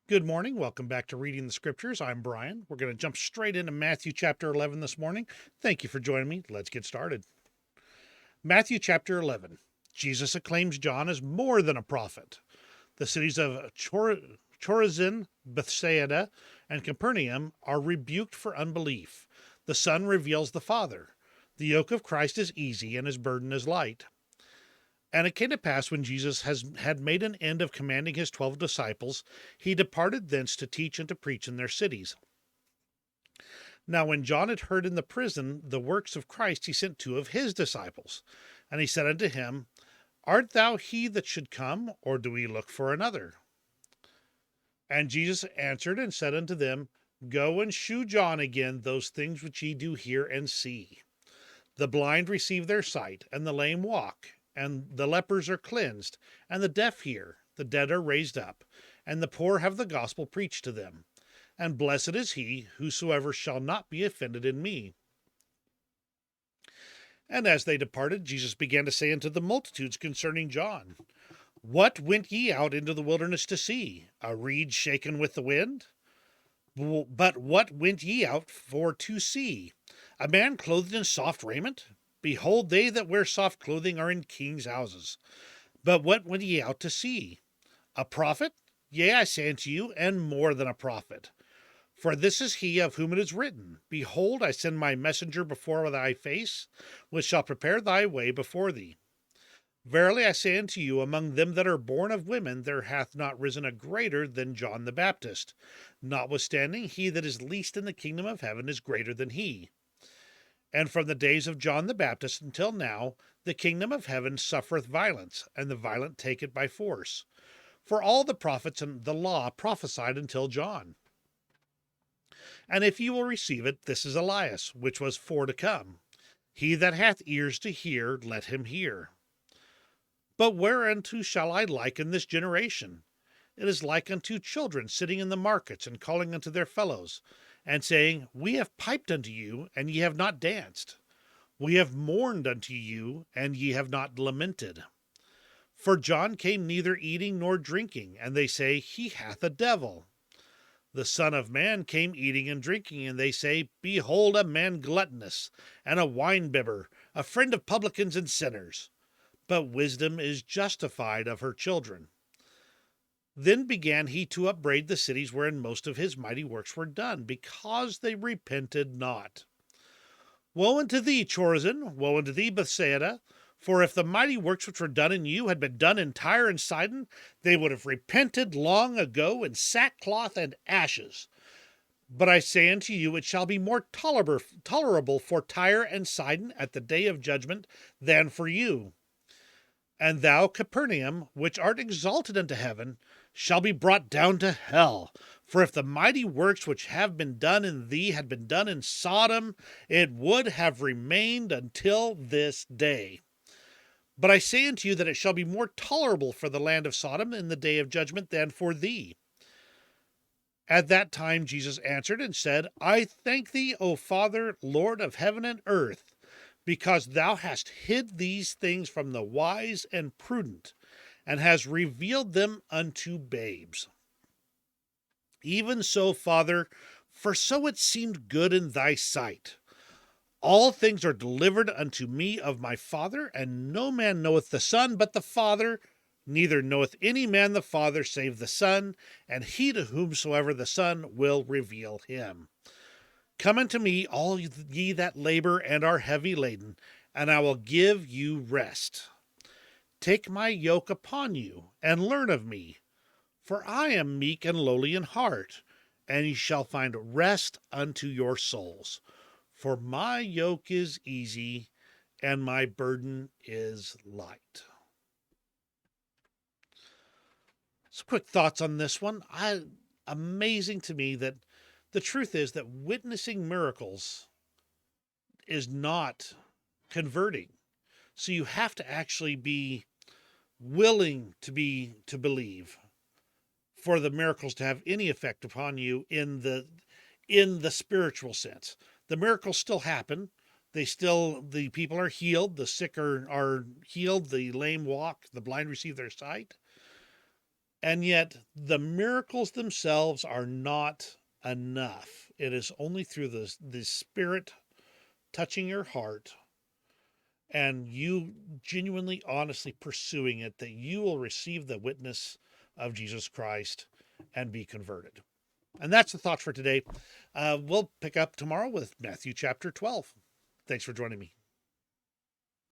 Good morning. Welcome back to Reading the Scriptures. I'm Brian. We're going to jump straight into Matthew chapter 11 this morning. Thank you for joining me. Let's get started. Matthew chapter 11. Jesus acclaims John as more than a prophet. The cities of Chorazin, Bethsaida, and Capernaum are rebuked for unbelief. The Son reveals the Father. The yoke of Christ is easy and his burden is light. And it came to pass when Jesus had made an end of commanding his 12 disciples, he departed thence to teach and to preach in their cities. Now when John had heard in the prison the works of Christ, he sent two of his disciples. And he said unto him, Art thou he that should come, or do we look for another? And Jesus answered and said unto them, Go and shew John again those things which ye do hear and see. The blind receive their sight, and the lame walk, and the lepers are cleansed, and the deaf hear, the dead are raised up, and the poor have the gospel preached to them. And blessed is he whosoever shall not be offended in me. And as they departed, Jesus began to say unto the multitudes concerning John, What went ye out into the wilderness to see? A reed shaken with the wind? But what went ye out for to see? A man clothed in soft raiment? Behold, they that wear soft clothing are in kings' houses. But what went ye out to see? A prophet? Yea, I say unto you, and more than a prophet. For this is he of whom it is written, Behold, I send my messenger before thy face, which shall prepare thy way before thee. Verily I say unto you, among them that are born of women there hath not risen a greater than John the Baptist. Notwithstanding, he that is least in the kingdom of heaven is greater than he. And from the days of John the Baptist until now, the kingdom of heaven suffereth violence, and the violent take it by force. For all the prophets and the law prophesied until John. And if ye will receive it, this is Elias, which was for to come. He that hath ears to hear, let him hear. But whereunto shall I liken this generation? It is like unto children sitting in the markets, and calling unto their fellows, and saying, We have piped unto you, and ye have not danced. We have mourned unto you, and ye have not lamented. For John came neither eating nor drinking, and they say, He hath a devil. The Son of Man came eating and drinking, and they say, Behold, a man gluttonous, and a winebibber, a friend of publicans and sinners. But wisdom is justified of her children. Then began he to upbraid the cities wherein most of his mighty works were done, because they repented not. Woe unto thee, Chorazin! Woe unto thee, Bethsaida! For if the mighty works which were done in you had been done in Tyre and Sidon, they would have repented long ago in sackcloth and ashes. But I say unto you, it shall be more tolerable for Tyre and Sidon at the day of judgment than for you. And thou, Capernaum, which art exalted unto heaven, shall be brought down to hell. For if the mighty works which have been done in thee had been done in Sodom, it would have remained until this day. But I say unto you that it shall be more tolerable for the land of Sodom in the day of judgment than for thee. At that time Jesus answered and said, I thank thee, O Father, Lord of heaven and earth, because thou hast hid these things from the wise and prudent, and hast revealed them unto babes. Even so, Father, for so it seemed good in thy sight. All things are delivered unto me of my Father, and no man knoweth the Son but the Father, neither knoweth any man the Father save the Son, and he to whomsoever the Son will reveal him. Come unto me, all ye that labor and are heavy laden, and I will give you rest. Take my yoke upon you, and learn of me, for I am meek and lowly in heart, and ye shall find rest unto your souls. For my yoke is easy, and my burden is light. Some quick thoughts on this one. Amazing to me that the truth is that witnessing miracles is not converting. So you have to actually be willing to believe for the miracles to have any effect upon you in the spiritual sense. The miracles still happen. The people are healed, the sick are healed, the lame walk, the blind receive their sight. And yet, the miracles themselves are not enough. It is only through the Spirit touching your heart and you genuinely, honestly pursuing it that you will receive the witness of Jesus Christ and be converted. And that's the thoughts for today. We'll pick up tomorrow with Matthew chapter 12. Thanks for joining me.